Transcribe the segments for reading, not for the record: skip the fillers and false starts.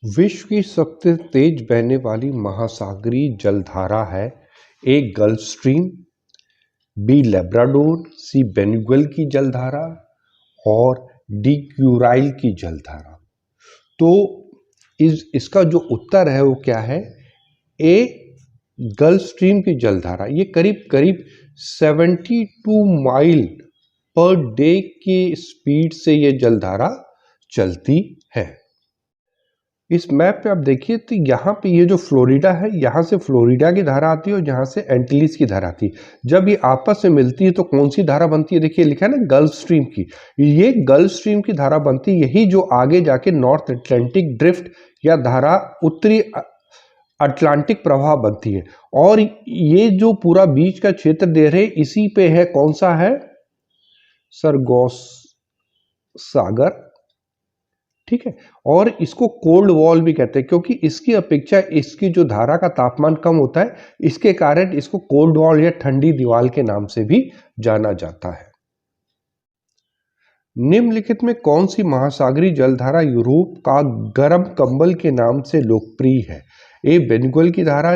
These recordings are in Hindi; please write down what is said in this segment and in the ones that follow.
विश्व की सबसे तेज बहने वाली महासागरीय जलधारा है A Gulf Stream, B Labrador, C Benguela की जलधारा और डी क्यूराइल की जलधारा। तो इसका जो उत्तर है वो क्या है? ए गल्फ स्ट्रीम की जलधारा। ये करीब करीब 72 माइल पर डे की स्पीड से ये जलधारा चलती है। इस मैप पे आप देखिए तो यहाँ पे ये जो फ्लोरिडा है, यहाँ से फ्लोरिडा की धारा आती है और यहाँ से एंटिलीज की धारा आती है। जब ये आपस में मिलती है तो कौन सी धारा बनती है? देखिए लिखा है ना गल्फ स्ट्रीम की। ये गल्फ स्ट्रीम की धारा बनती है, यही जो आगे जाके नॉर्थ अटलांटिक ड्रिफ्ट या धारा उत्तरी अटलांटिक प्रवाह बनती है। और ये जो पूरा बीच का क्षेत्र दे रहे इसी पे है, कौन सा है? सरगोस सागर, ठीक है। और इसको कोल्ड वॉल भी कहते हैं क्योंकि इसकी अपेक्षा इसकी जो धारा का तापमान कम होता है, इसके कारण इसको कोल्ड वॉल या ठंडी दीवार के नाम से भी जाना जाता है। निम्नलिखित में कौन सी महासागरीय जलधारा यूरोप का गर्म कंबल के नाम से लोकप्रिय है? ए बेनुगल की धारा,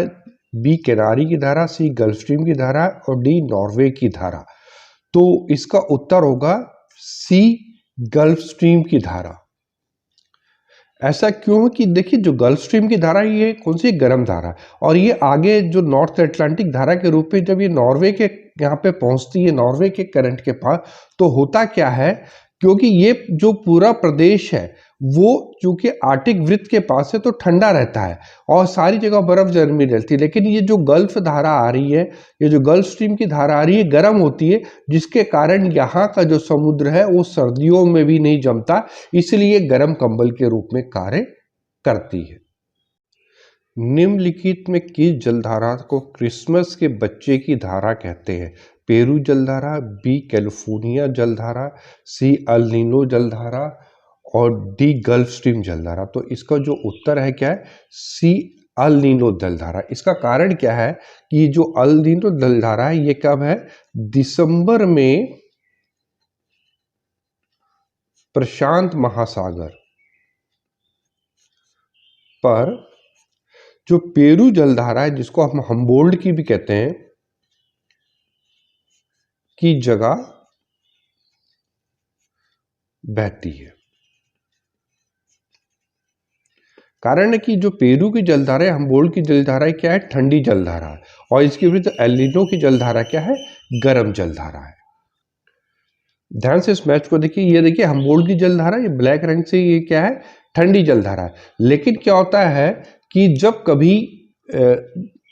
बी कैनारी की धारा, सी गल्फ स्ट्रीम की धारा और डी नॉर्वे की धारा। तो इसका उत्तर होगा सी गल्फ स्ट्रीम की धारा। ऐसा क्यों है कि देखिए जो गल्फ स्ट्रीम की धारा ये कौन सी गर्म धारा, और ये आगे जो नॉर्थ अटलांटिक धारा के रूप में जब ये नॉर्वे के यहाँ पे पहुंचती है, नॉर्वे के करंट के पास, तो होता क्या है, क्योंकि ये जो पूरा प्रदेश है वो चूंकि आर्टिक वृत्त के पास है तो ठंडा रहता है और सारी जगह बर्फ जमी रहती है। लेकिन ये जो गल्फ धारा आ रही है, ये जो गल्फ स्ट्रीम की धारा आ रही है, गर्म होती है, जिसके कारण यहाँ का जो समुद्र है वो सर्दियों में भी नहीं जमता, इसलिए गर्म कंबल के रूप में कार्य करती है। निम्नलिखित में किस जलधारा को क्रिसमस के बच्चे की धारा कहते हैं? पेरू जलधारा, बी कैलिफोर्निया जलधारा, सी अल नीनो जलधारा और डी गल्फ स्ट्रीम जलधारा। तो इसका जो उत्तर है क्या है? सी अल नीनो जलधारा। इसका कारण क्या है कि ये जो अल नीनो जलधारा है ये कब है? दिसंबर में प्रशांत महासागर पर जो पेरू जलधारा है, जिसको हम हम्बोल्ट की भी कहते हैं, की जगह बहती है। कारण है कि जो पेरू की जलधारा है, हम्बोल्ट की जलधारा है, क्या है? ठंडी जलधारा है। और इसके विरुद्ध एल नीनो की जलधारा क्या है? गर्म जलधारा है। ध्यान से इस मैच को देखिए, ये देखिए हम्बोल्ट की जलधारा, ये ब्लैक रंग से, ये क्या है? ठंडी जलधारा है। लेकिन क्या होता है कि जब कभी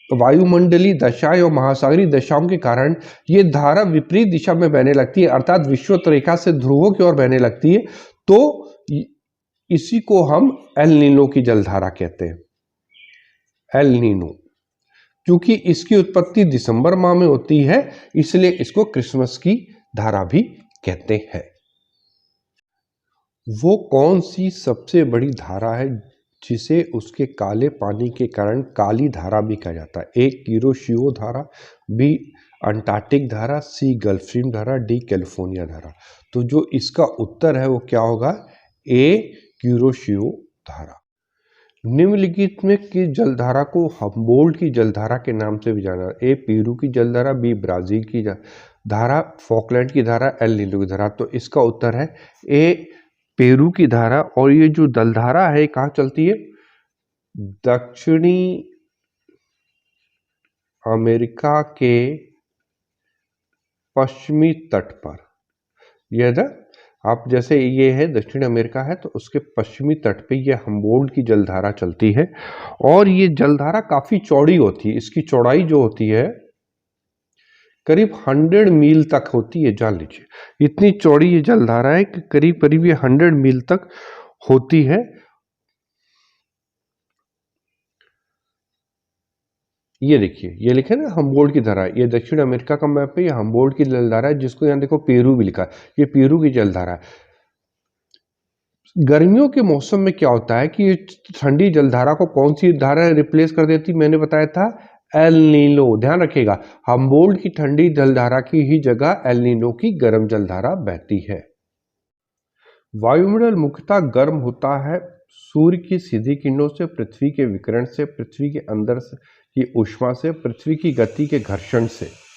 वायुमंडलीय दशाएं और महासागरीय दशाओं के कारण ये धारा विपरीत दिशा में बहने लगती है, अर्थात विषुवत रेखा से ध्रुवों की ओर बहने लगती है, तो इसी को हम एल नीनो की जलधारा कहते हैं। एल नीनो, क्योंकि इसकी उत्पत्ति दिसंबर माह में होती है, इसलिए इसको क्रिसमस की धारा भी कहते हैं। वो कौन सी सबसे बड़ी धारा है जिसे उसके काले पानी के कारण काली धारा भी कहा जाता है? ए किरोशियो धारा, बी अंटार्कटिक धारा, सी गल्फ स्ट्रीम धारा, डी कैलिफोर्निया धारा। तो जो इसका उत्तर है वो क्या होगा? ए क्यूरोशियो धारा। निम्नलिखित में किस जलधारा को हम्बोल्ट की जलधारा के नाम से भी जाना? ए पेरू की जलधारा, बी ब्राजील की धारा, फॉकलैंड की धारा, एल नीनो की धारा। तो इसका उत्तर है ए पेरू की धारा। और ये जो जलधारा है कहाँ चलती है? दक्षिणी अमेरिका के पश्चिमी तट पर। यह ना, आप जैसे ये है दक्षिण अमेरिका है तो उसके पश्चिमी तट पे ये हम्बोल्ट की जलधारा चलती है। और ये जलधारा काफी चौड़ी होती है, इसकी चौड़ाई जो होती है करीब 100 मील तक होती है। जान लीजिए इतनी चौड़ी ये जलधारा है कि करीब करीब ये 100 मील तक होती है। ये देखिए, ये लिखे ना हम्बोल्ट की धारा, ये दक्षिण अमेरिका का मैप है, ये हम्बोल्ट की जलधारा है, जिसको यहाँ देखो पेरू भी लिखा है, ये पेरू की जलधारा है। गर्मियों के मौसम में क्या होता है कि ठंडी जलधारा को कौन सी धारा रिप्लेस कर देती? मैंने बताया था एल नीनो। ध्यान रखिएगा, हम्बोल्ट की ठंडी जलधारा की ही जगह एल नीनो की गर्म जलधारा बहती है। वायुमंडल मुख्यतः गर्म होता है सूर्य की सीधी किरणों से, पृथ्वी के विकिरण से, पृथ्वी के अंदर की ऊष्मा से, पृथ्वी की गति के घर्षण से।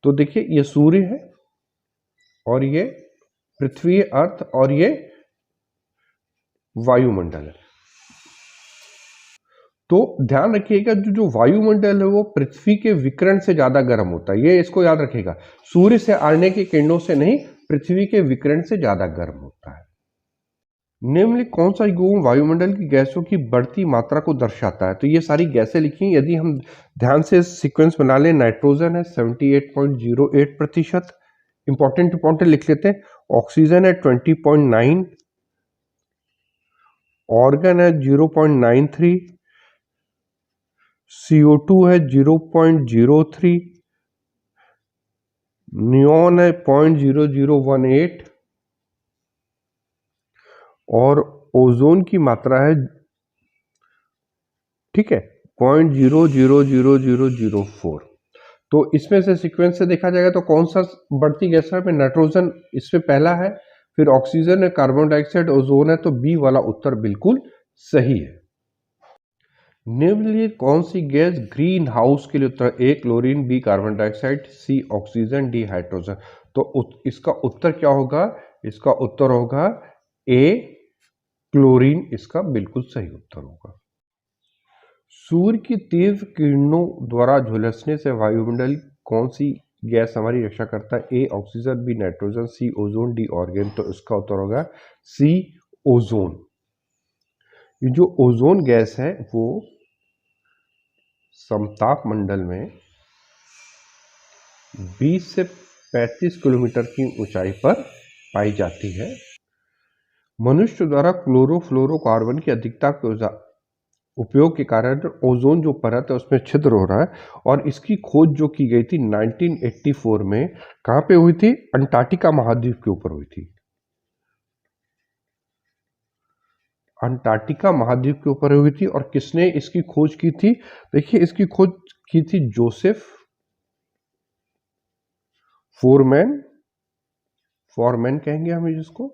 तो देखिए ये सूर्य है और ये पृथ्वी, अर्थ, और ये वायुमंडल है। तो ध्यान रखिएगा जो वायुमंडल है वो पृथ्वी के विकिरण से ज्यादा गर्म होता है, ये इसको याद रखिएगा। सूर्य से आने की किरणों से नहीं, पृथ्वी के विकिरण से ज्यादा गर्म होता है। निम्नलिखित कौन सा गुण वायुमंडल की गैसों की बढ़ती मात्रा को दर्शाता है? तो ये सारी गैसें लिखी, यदि हम ध्यान से सीक्वेंस बना लें, नाइट्रोजन है 78.08%, इंपॉर्टेंट लिख लेते हैं। ऑक्सीजन है 20.9, ऑर्गन है 0.93, CO2 है 0.03, नियॉन है 0.0018 और ओजोन की मात्रा है, ठीक है, 0.000004। तो इसमें से सीक्वेंस से देखा जाएगा तो कौन सा बढ़ती गैस है? नाइट्रोजन इसमें पहला है, फिर ऑक्सीजन है, कार्बन डाइऑक्साइड, ओजोन है, तो बी वाला उत्तर बिल्कुल सही है। निम्नलिखित कौन सी गैस ग्रीन हाउस के लिए उत्तर? ए क्लोरीन, बी कार्बन डाइऑक्साइड, सी ऑक्सीजन, डी हाइड्रोजन। तो इसका उत्तर क्या होगा? इसका उत्तर होगा ए क्लोरीन, इसका बिल्कुल सही उत्तर होगा। सूर्य की तीव्र किरणों द्वारा झुलसने से वायुमंडल कौन सी गैस हमारी रक्षा करता है? A oxygen, B nitrogen, C ozone, D argon. तो इसका उत्तर होगा सी ओजोन। ये जो ओजोन गैस है वो समताप मंडल में 20 से 35 किलोमीटर की ऊंचाई पर पाई जाती है। मनुष्य द्वारा क्लोरोफ्लोरोकार्बन की अधिकता के उपयोग के कारण ओजोन जो परत है उसमें छिद्र हो रहा है, और इसकी खोज जो की गई थी 1984 में, कहां पे हुई थी? अंटार्कटिका महाद्वीप के ऊपर हुई थी। अंटार्कटिका महाद्वीप के ऊपर हुई थी। और किसने इसकी खोज की थी? देखिए इसकी खोज की थी जोसेफ फॉरमैन कहेंगे हम जिसको,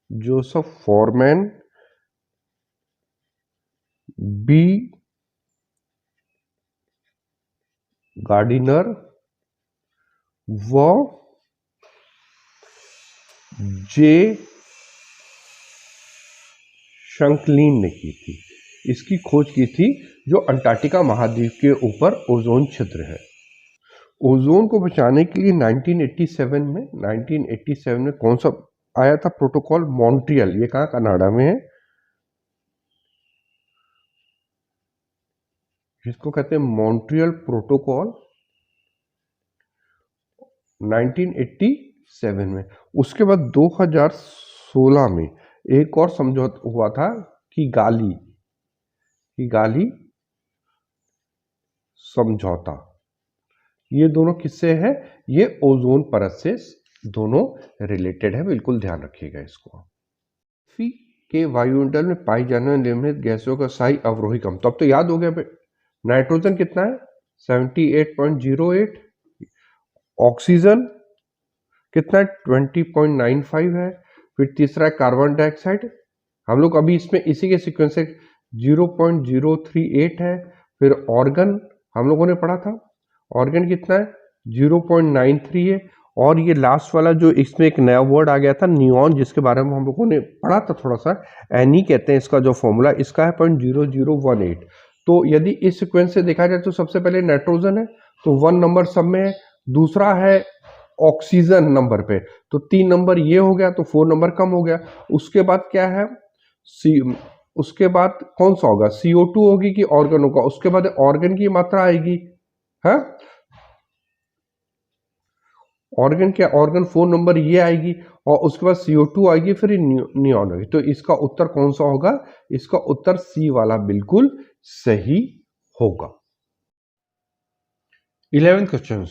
जोसेफ फॉरमैन, बी गार्डिनर व जे शंकलिन ने की थी। इसकी खोज की थी जो अंटार्कटिका महाद्वीप के ऊपर ओजोन छिद्र है। ओजोन को बचाने के लिए 1987 में कौन सा आया था प्रोटोकॉल? मॉन्ट्रियल। ये कहाँ? कनाडा में है, जिसको कहते हैं मॉन्ट्रियल प्रोटोकॉल, 1987 में। उसके बाद 2016 में एक और समझौता हुआ था कि गाली समझौता। ये दोनों किससे है? ये ओजोन परत से दोनों रिलेटेड है, बिल्कुल ध्यान रखिएगा इसको। पृथ्वी के वायुमंडल में पाई जाने वाली निम्नलिखित गैसों का स्थायी अवरोही क्रम। तो अब तो याद हो गया, नाइट्रोजन कितना है? 78.08, ऑक्सीजन कितना है? 20.95 है। फिर तीसरा है कार्बन डाइऑक्साइड, हम लोग अभी इसमें इसी के सीक्वेंस से 0.038 है। फिर ऑर्गन हम लोगों ने पढ़ा था, ऑर्गन कितना है? 0.93 है। और ये लास्ट वाला जो इसमें एक नया वर्ड आ गया था नियॉन, जिसके बारे में हम लोगों ने पढ़ा था थोड़ा सा, एनी कहते हैं इसका जो फॉर्मूला, इसका है 0.0018। तो यदि इस सीक्वेंस से देखा जाए तो सबसे पहले नाइट्रोजन है, तो 1 नंबर सब में है। दूसरा है ऑक्सीजन नंबर पे, तो 3 नंबर ये हो गया, तो 4 नंबर कम हो गया। उसके बाद क्या है? उसके बाद कौन सा होगा? CO2 होगी कि ऑर्गन होगा? उसके बाद ऑर्गन की मात्रा आएगी, है ऑर्गन क्या? ऑर्गन 4 नंबर ये आएगी, और उसके बाद CO2 आएगी, फिर नियॉन होगी। तो इसका उत्तर कौन सा होगा? इसका उत्तर सी वाला बिल्कुल सही होगा। 11th क्वेश्चन,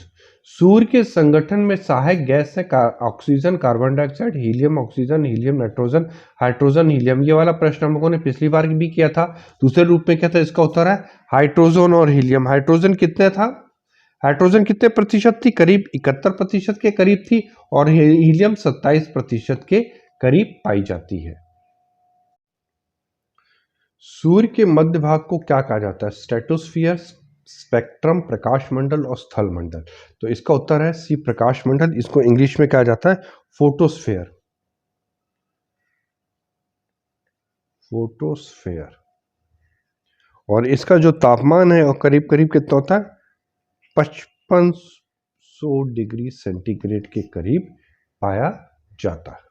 सूर्य के संगठन में सहायक गैस है oxygen, carbon dioxide, helium, oxygen, helium, nitrogen, hydrogen, helium. ये वाला प्रश्न हम लोगों ने पिछली बार भी किया था। दूसरे रूप में क्या था? इसका उत्तर है हाइड्रोजन और हीलियम। हाइड्रोजन कितने था? हाइड्रोजन कितने प्रतिशत थी? करीब 71% के करीब थी, और हीलियम 27% के करीब पाई जाती है। सूर्य के मध्य भाग को क्या कहा जाता है? स्ट्रेटोस्फियर, स्पेक्ट्रम, प्रकाश मंडल और स्थल मंडल। तो इसका उत्तर है सी, प्रकाश मंडल। इसको इंग्लिश में कहा जाता है फोटोस्फेयर। फोटोस्फेयर। और इसका जो तापमान है और करीब करीब कितना होता है? 5500 डिग्री सेंटीग्रेड के करीब पाया जाता है।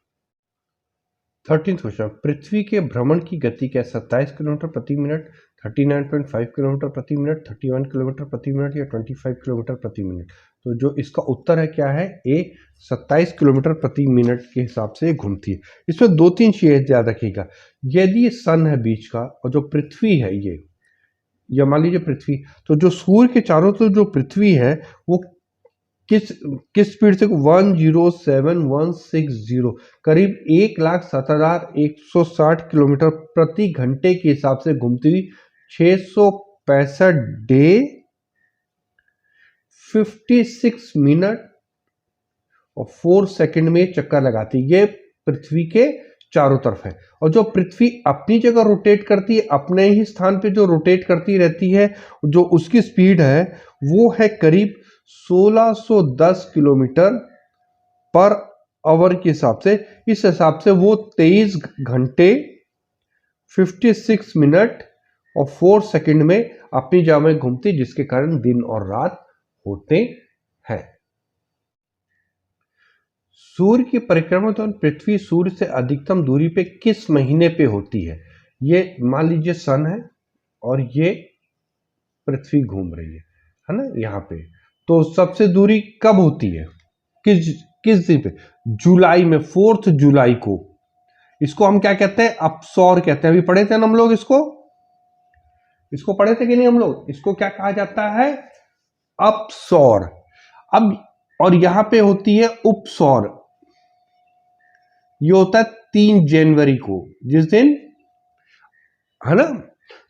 13th क्वेश्चन, पृथ्वी के भ्रमण की गति क्या है? 27 किलोमीटर प्रति मिनट, 39.5 किलोमीटर प्रति मिनट, 31 किलोमीटर प्रति मिनट या 25 किलोमीटर प्रति मिनट। तो जो इसका उत्तर है क्या है? ए, 27 किलोमीटर प्रति मिनट के हिसाब से घूमती है। इसमें दो तीन चीजें याद रखिएगा। यदि ये सन है बीच का और जो पृथ्वी है ये, या मान लीजिए पृथ्वी, तो जो सूर्य के चारों तरफ जो पृथ्वी है वो किस स्पीड से? 107160, करीब 1,07,160 किलोमीटर प्रति घंटे के हिसाब से घूमती हुई 665 डे, 56 मिनट और 4 सेकंड में चक्कर लगाती है। ये पृथ्वी के चारों तरफ है। और जो पृथ्वी अपनी जगह रोटेट करती है, अपने ही स्थान पे जो रोटेट करती रहती है, जो उसकी स्पीड है वो है करीब 1610 किलोमीटर पर आवर के हिसाब से। इस हिसाब से वो 23 घंटे 56 मिनट और 4 सेकंड में अपनी जगह में घूमती, जिसके कारण दिन और रात होते हैं। सूर्य की परिक्रमा तो पृथ्वी सूर्य से अधिकतम दूरी पे किस महीने पे होती है? ये मान लीजिए सन है और ये पृथ्वी घूम रही है ना यहाँ पे, तो सबसे दूरी कब होती है? किस दिन पे? जुलाई में, 4 जुलाई को। इसको हम क्या कहते हैं? अपसौर कहते हैं। अभी पढ़े थे ना हम लोग इसको पढ़े थे कि नहीं हम लोग? इसको क्या कहा जाता है? अपसौर। अब और यहां पे होती है उपसौर। ये होता है 3 जनवरी को, जिस दिन, है ना?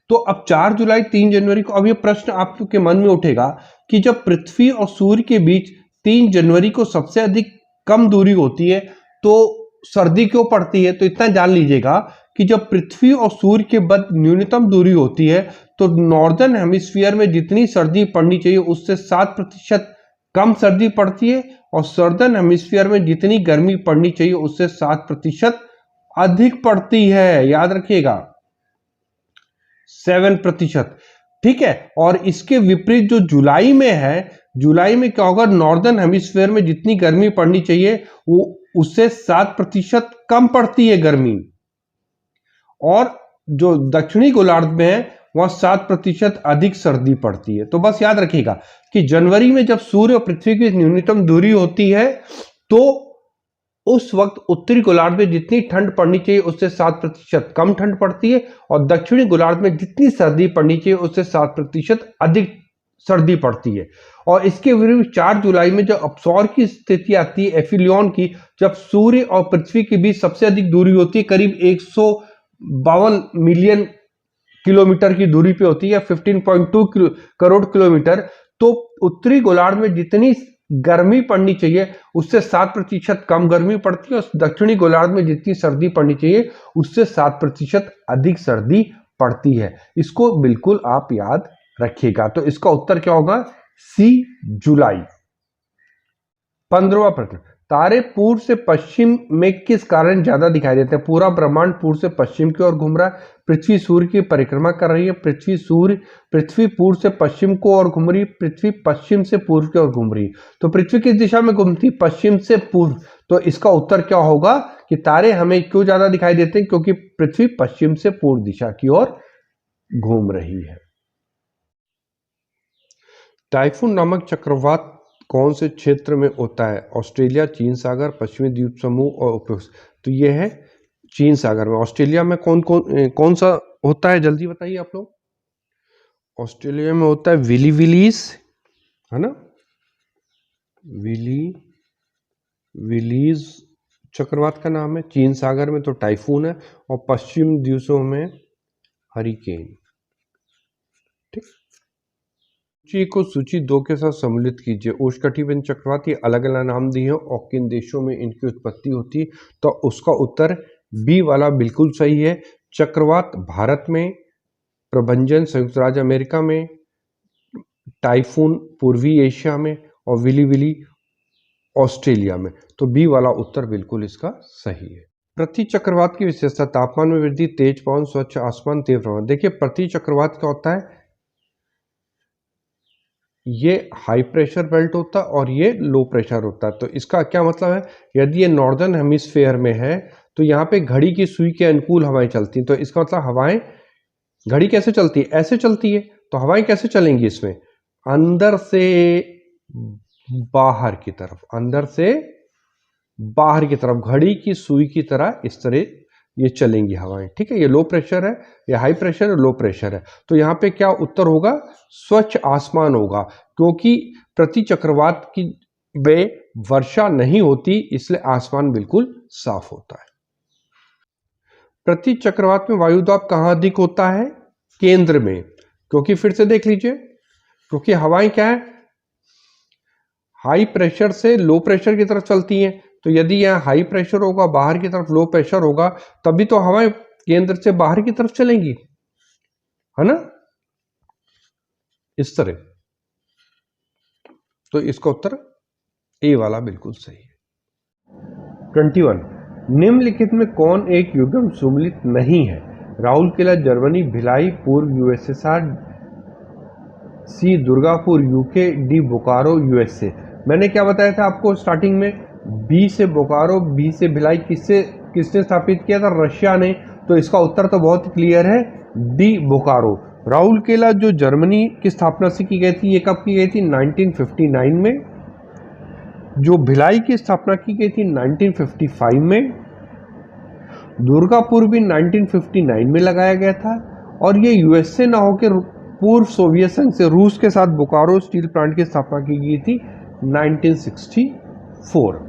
तो अब 4 जुलाई 3 जनवरी को, अब ये प्रश्न आपके मन में उठेगा कि जब पृथ्वी और सूर्य के बीच 3 जनवरी को सबसे अधिक कम दूरी होती है तो सर्दी क्यों पड़ती है? तो इतना जान लीजिएगा कि जब पृथ्वी और सूर्य के बीच न्यूनतम दूरी होती है तो नॉर्दर्न हेमिस्फीयर में जितनी सर्दी पड़नी चाहिए उससे 7% कम सर्दी पड़ती है, और सदर्न हेमिस्फीयर में जितनी गर्मी पड़नी चाहिए उससे 7% अधिक पड़ती है। याद रखिएगा, 7%। ठीक है। और इसके विपरीत जो जुलाई में है, जुलाई में क्या होगा? नॉर्दर्न हेमिस्फीयर में जितनी गर्मी पड़नी चाहिए वो उससे 7% कम पड़ती है गर्मी, और जो दक्षिणी गोलार्ध में है वहां 7% अधिक सर्दी पड़ती है। तो बस याद रखिएगा कि जनवरी में जब सूर्य और पृथ्वी की न्यूनतम दूरी होती है तो उस वक्त उत्तरी गोलार्ध में जितनी ठंड पड़नी चाहिए उससे 7% कम ठंड पड़ती है, और दक्षिणी गोलार्ध में जितनी सर्दी पड़नी चाहिए उससे 7% अधिक सर्दी पड़ती है। और इसके विरुद्ध 4 जुलाई में जो अपसौर की स्थिति आती है, एफिलियन की, जब सूर्य और पृथ्वी के बीच सबसे अधिक दूरी होती है, करीब 152 मिलियन किलोमीटर की दूरी पे होती है, 15.2 करोड़ किलोमीटर। तो उत्तरी गोलार्ध में जितनी गर्मी पड़नी चाहिए उससे 7% कम गर्मी पड़ती है, और दक्षिणी गोलार्ध में जितनी सर्दी पड़नी चाहिए उससे 7% अधिक सर्दी पड़ती है। इसको बिल्कुल आप याद रखिएगा। तो इसका उत्तर क्या होगा? सी, जुलाई। 15वां प्रश्न, तारे पूर्व से पश्चिम में किस कारण ज्यादा दिखाई देते हैं? पूरा ब्रह्मांड पूर्व से पश्चिम की ओर घूम रहा है, पृथ्वी सूर्य की परिक्रमा कर रही है, पृथ्वी पूर्व से पश्चिम को और घूम रही है, पृथ्वी पश्चिम से पूर्व की ओर घूम रही है। तो पृथ्वी किस दिशा में घूमती? पश्चिम से पूर्व। तो इसका उत्तर क्या होगा कि तारे हमें क्यों ज्यादा दिखाई देते हैं? क्योंकि पृथ्वी पश्चिम से पूर्व दिशा की ओर घूम रही है। टाइफून नामक चक्रवात कौन से क्षेत्र में होता है? ऑस्ट्रेलिया, चीन सागर, पश्चिमी द्वीप समूह और उपयुक्त। तो ये है चीन सागर में। ऑस्ट्रेलिया में कौन सा होता है? जल्दी बताइए आप लोग। ऑस्ट्रेलिया में होता है विलीज, है ना? विलीज चक्रवात का नाम है। चीन सागर में तो टाइफून है, और पश्चिम द्वीपों में हरिकेन। ठीक। सूची को सूची 2 के साथ सम्मिलित कीजिए। उष्णकटिबंधीय चक्रवात, ये अलग अलग नाम दिए हैं और किन देशों में इनकी उत्पत्ति होती है? तो उसका उत्तर बी वाला बिल्कुल सही है। चक्रवात भारत में, प्रभंजन संयुक्त राज्य अमेरिका में, टाइफून पूर्वी एशिया में और विली विली ऑस्ट्रेलिया में। तो बी वाला उत्तर बिल्कुल इसका सही है। प्रति चक्रवात की विशेषता, तापमान में वृद्धि, तेज पवन, स्वच्छ आसमान, तीव्र हवा। देखिए प्रति चक्रवात क्या होता है, ये हाई प्रेशर बेल्ट होता है और ये लो प्रेशर होता है। तो इसका क्या मतलब है, यदि ये नॉर्दर्न हेमिस्फेयर में है तो यहाँ पे घड़ी की सुई के अनुकूल हवाएं चलती हैं। तो इसका मतलब हवाएं, घड़ी कैसे चलती है, ऐसे चलती है। तो हवाएं कैसे चलेंगी इसमें, अंदर से बाहर की तरफ, अंदर से बाहर की तरफ, घड़ी की सुई की तरह इस तरह ये चलेंगी हवाएं। ठीक है, ये लो प्रेशर है, ये हाई प्रेशर है, लो प्रेशर है। तो यहाँ पे क्या उत्तर होगा, स्वच्छ आसमान होगा, क्योंकि प्रति चक्रवात की में वर्षा नहीं होती, इसलिए आसमान बिल्कुल साफ होता है। प्रति चक्रवात में वायु दाब कहाँ अधिक होता है, केंद्र में, क्योंकि फिर से देख लीजिए, क्योंकि हवाएं क्या है, हाई प्रेशर से लो प्रेशर की तरफ चलती हैं। तो यदि यहाँ हाई प्रेशर होगा, बाहर की तरफ लो प्रेशर होगा, तभी तो हवाएं केंद्र से बाहर की तरफ चलेंगी, है ना, इस तरह। तो इसका उत्तर ए वाला बिल्कुल सही है। 21, निम्नलिखित में कौन एक युग्म सम्मिलित नहीं है, राउरकेला जर्मनी, भिलाई पूर्व USSR, C Durgapur UK, D Bokaro USA. मैंने क्या बताया था आपको स्टार्टिंग में, बी से बोकारो, बी से भिलाई, किसने स्थापित किया था, रशिया ने। तो इसका उत्तर तो बहुत क्लियर है, डी बोकारो। राउरकेला जो जर्मनी की स्थापना से की गई थी, ये कब की गई थी, 1959 में। जो भिलाई की स्थापना की गई थी 1955 में। दुर्गापुर भी 1959 में लगाया गया था। और ये यूएसए ना होकर पूर्व सोवियत संघ से रूस के साथ बोकारो स्टील प्लांट की स्थापना की गई थी 1964।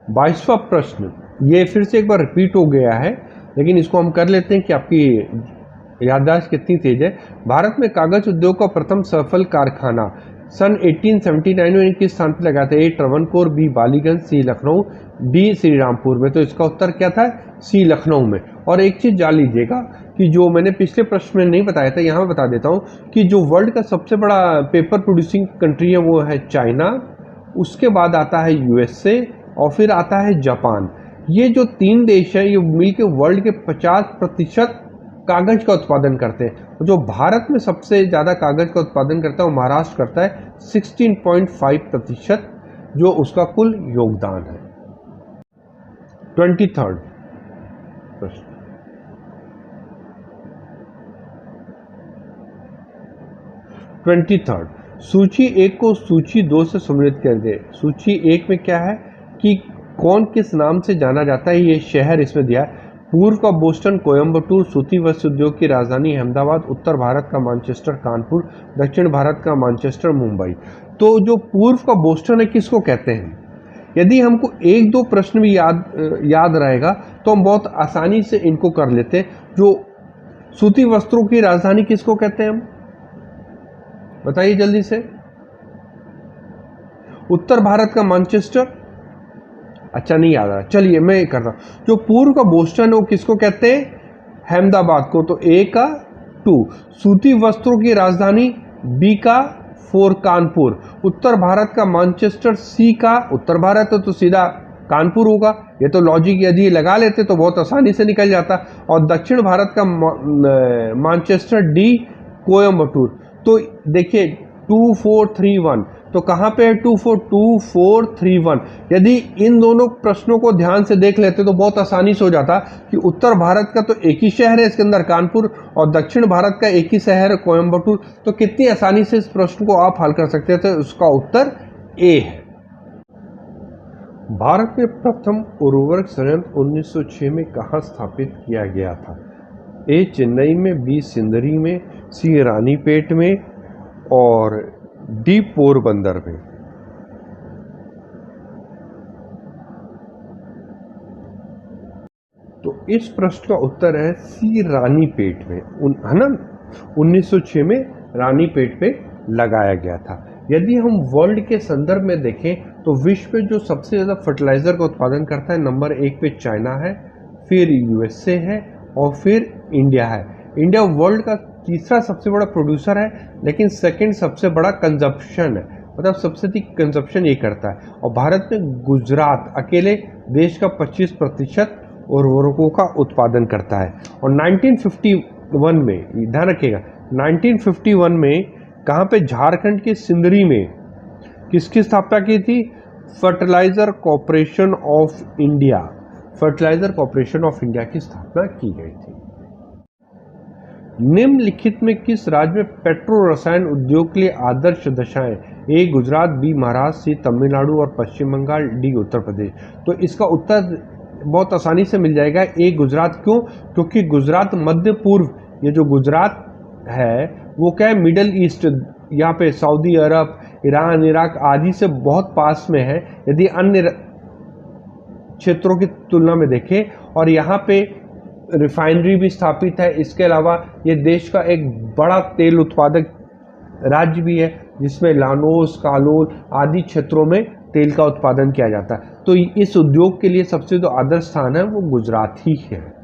22वां प्रश्न, ये फिर से एक बार रिपीट हो गया है, लेकिन इसको हम कर लेते हैं कि आपकी याददाश्त कितनी तेज है। भारत में कागज उद्योग का प्रथम सफल कारखाना सन 1879 में किस स्थान पर लगा था, ए ट्रवनकोर, बी बालीगंज, सी लखनऊ, डी श्रीरामपुर में। तो इसका उत्तर क्या था, सी लखनऊ में। और एक चीज जान लीजिएगा कि जो मैंने पिछले प्रश्न में नहीं बताया था, यहाँ बता देता हूँ कि जो वर्ल्ड का सबसे बड़ा पेपर प्रोड्यूसिंग कंट्री है वो है चाइना, उसके बाद आता है यूएसए और फिर आता है जापान। ये जो 3 देश है, ये मिलकर वर्ल्ड के 50% कागज का उत्पादन करते हैं। जो भारत में सबसे ज़्यादा कागज का उत्पादन करता है वो महाराष्ट्र करता है 16.5%, जो उसका कुल योगदान है। 23rd प्रश्न, सूची 1 को सूची 2 से सम्मिलित कर दे। सूची 1 में क्या है कि कौन किस नाम से जाना जाता है, ये शहर इसमें दिया है। पूर्व का बोस्टन कोयम्बटूर, सूती वस्त्र उद्योग की राजधानी अहमदाबाद, उत्तर भारत का मैनचेस्टर कानपुर, दक्षिण भारत का मैनचेस्टर मुंबई। तो जो पूर्व का बोस्टन है किसको कहते हैं, यदि हमको 1-2 प्रश्न भी याद रहेगा तो हम बहुत आसानी से इनको कर लेते हैं। जो सूती वस्त्रों की राजधानी किसको कहते हैं हम, बताइए जल्दी से। उत्तर भारत का मैनचेस्टर, अच्छा नहीं याद आ रहा, चलिए मैं कर रहा हूं। जो पूर्व का बोस्टन है वो किसको कहते हैं, अहमदाबाद को। तो ए का 2, सूती वस्त्रों की राजधानी बी का 4 कानपुर, उत्तर भारत का मैनचेस्टर सी का, उत्तर भारत है तो सीधा कानपुर होगा। ये तो लॉजिक यदि लगा लेते तो बहुत आसानी से निकल जाता। और दक्षिण भारत का मैनचेस्टर डी कोयम्बटूर। तो देखिए 2431, तो कहाँ पे है 2431। यदि इन दोनों प्रश्नों को ध्यान से देख लेते तो बहुत आसानी से हो जाता कि उत्तर भारत का तो एक ही शहर है इसके अंदर कानपुर, और दक्षिण भारत का एक ही शहर है कोयम्बटूर। तो कितनी आसानी से इस प्रश्न को आप हल कर सकते थे। उसका उत्तर ए है। भारत में प्रथम उर्वरक संयंत्र 1906 में कहाँ स्थापित किया गया था, ए चेन्नई में, बी सिंदरी में, सी रानीपेट में और डी पोरबंदर में। तो इस प्रश्न का उत्तर है सी रानीपेट में, है ना। 1906 में रानीपेट पे लगाया गया था। यदि हम वर्ल्ड के संदर्भ में देखें तो विश्व में जो सबसे ज़्यादा फर्टिलाइजर का उत्पादन करता है, नंबर 1 पे चाइना है, फिर यूएसए है और फिर इंडिया है। इंडिया वर्ल्ड का तीसरा सबसे बड़ा प्रोड्यूसर है, लेकिन सेकंड सबसे बड़ा कंजप्शन है, मतलब सबसे अधिक कंजप्शन ये करता है। और भारत में गुजरात अकेले देश का 25% उर्वरकों का उत्पादन करता है। और 1951 में, ध्यान रखिएगा, 1951 में कहाँ पे, झारखंड के सिंदरी में किसकी स्थापना की थी? Fertilizer Corporation of India, Fertilizer Corporation of India की स्थापना की गई थी। निम्नलिखित में किस राज्य में पेट्रो रसायन उद्योग के लिए आदर्श दशाएं? ए गुजरात, बी महाराष्ट्र, सी तमिलनाडु और पश्चिम बंगाल, डी उत्तर प्रदेश। तो इसका उत्तर बहुत आसानी से मिल जाएगा, ए गुजरात। क्यों? क्योंकि गुजरात मध्य पूर्व, ये जो गुजरात है वो क्या है, मिडल ईस्ट, यहाँ पे सऊदी अरब, ईरान, इराक आदि से बहुत पास में है यदि अन्य क्षेत्रों की तुलना में देखें। और यहाँ पे रिफाइनरी भी स्थापित है। इसके अलावा ये देश का एक बड़ा तेल उत्पादक राज्य भी है, जिसमें लानोस, कालोल आदि क्षेत्रों में तेल का उत्पादन किया जाता है। तो इस उद्योग के लिए सबसे जो आदर्श स्थान है वो गुजरात ही है।